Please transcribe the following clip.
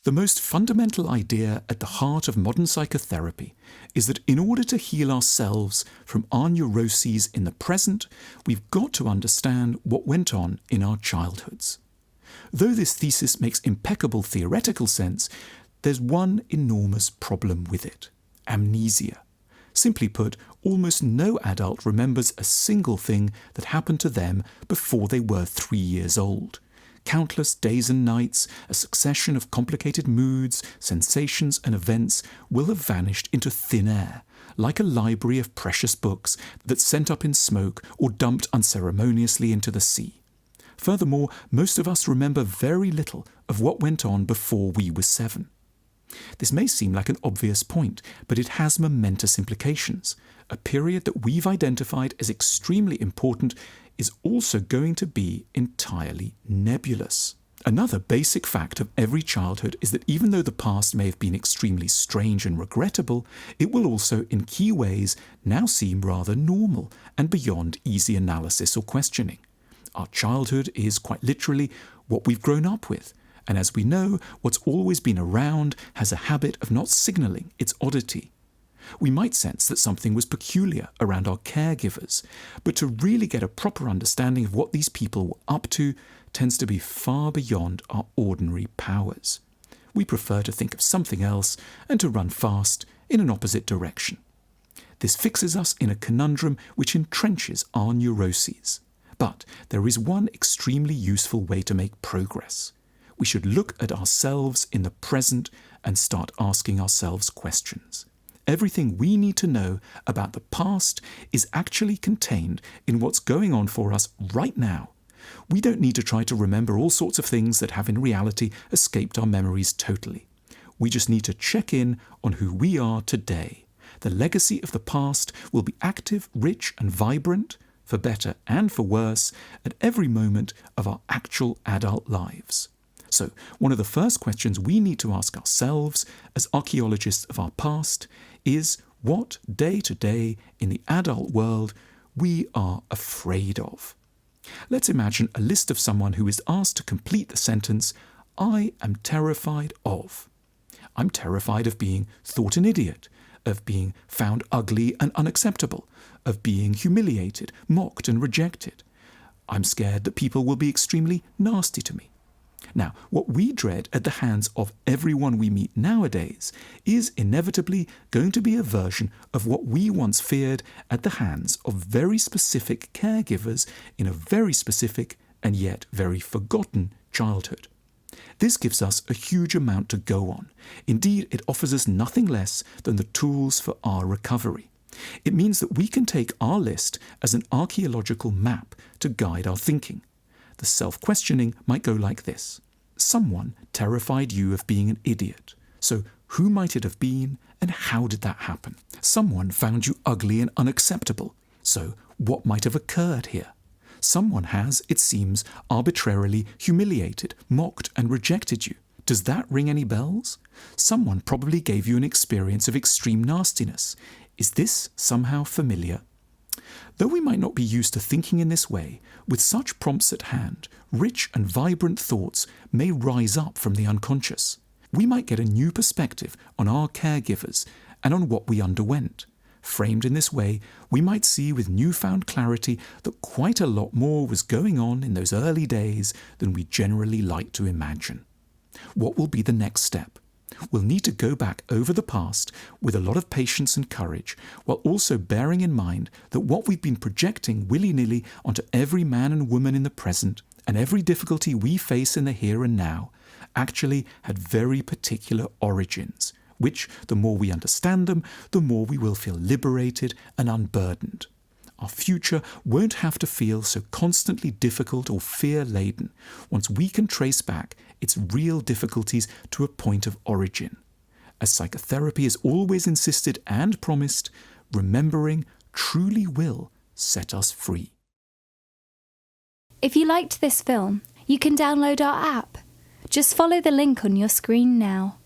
The most fundamental idea at the heart of modern psychotherapy is that in order to heal ourselves from our neuroses in the present, we've got to understand what went on in our childhoods. Though this thesis makes impeccable theoretical sense, there's one enormous problem with it: amnesia. Simply put, almost no adult remembers a single thing that happened to them before they were 3 years old. Countless days and nights, a succession of complicated moods, sensations and events will have vanished into thin air, like a library of precious books that's sent up in smoke or dumped unceremoniously into the sea. Furthermore, most of us remember very little of what went on before we were 7. This may seem like an obvious point, but it has momentous implications. A period that we've identified as extremely important is also going to be entirely nebulous. Another basic fact of every childhood is that even though the past may have been extremely strange and regrettable, it will also, in key ways, now seem rather normal and beyond easy analysis or questioning. Our childhood is, quite literally, what we've grown up with. And as we know, what's always been around has a habit of not signalling its oddity. We might sense that something was peculiar around our caregivers, but to really get a proper understanding of what these people were up to tends to be far beyond our ordinary powers. We prefer to think of something else and to run fast in an opposite direction. This fixes us in a conundrum which entrenches our neuroses. But there is one extremely useful way to make progress. We should look at ourselves in the present and start asking ourselves questions. Everything we need to know about the past is actually contained in what's going on for us right now. We don't need to try to remember all sorts of things that have in reality escaped our memories totally. We just need to check in on who we are today. The legacy of the past will be active, rich and vibrant, for better and for worse, at every moment of our actual adult lives. So, one of the first questions we need to ask ourselves as archaeologists of our past is what day to day in the adult world we are afraid of. Let's imagine a list of someone who is asked to complete the sentence, I am terrified of. I'm terrified of being thought an idiot, of being found ugly and unacceptable, of being humiliated, mocked and rejected. I'm scared that people will be extremely nasty to me. Now, what we dread at the hands of everyone we meet nowadays is inevitably going to be a version of what we once feared at the hands of very specific caregivers in a very specific and yet very forgotten childhood. This gives us a huge amount to go on. Indeed, it offers us nothing less than the tools for our recovery. It means that we can take our list as an archaeological map to guide our thinking. The self-questioning might go like this. Someone terrified you of being an idiot. So who might it have been and how did that happen? Someone found you ugly and unacceptable. So what might have occurred here? Someone has, it seems, arbitrarily humiliated, mocked and rejected you. Does that ring any bells? Someone probably gave you an experience of extreme nastiness. Is this somehow familiar? Though we might not be used to thinking in this way, with such prompts at hand, rich and vibrant thoughts may rise up from the unconscious. We might get a new perspective on our caregivers and on what we underwent. Framed in this way, we might see with newfound clarity that quite a lot more was going on in those early days than we generally like to imagine. What will be the next step? We'll need to go back over the past with a lot of patience and courage, while also bearing in mind that what we've been projecting willy-nilly onto every man and woman in the present, and every difficulty we face in the here and now, actually had very particular origins, which, the more we understand them, the more we will feel liberated and unburdened. Our future won't have to feel so constantly difficult or fear-laden once we can trace back its real difficulties to a point of origin. As psychotherapy has always insisted and promised, remembering truly will set us free. If you liked this film, you can download our app. Just follow the link on your screen now.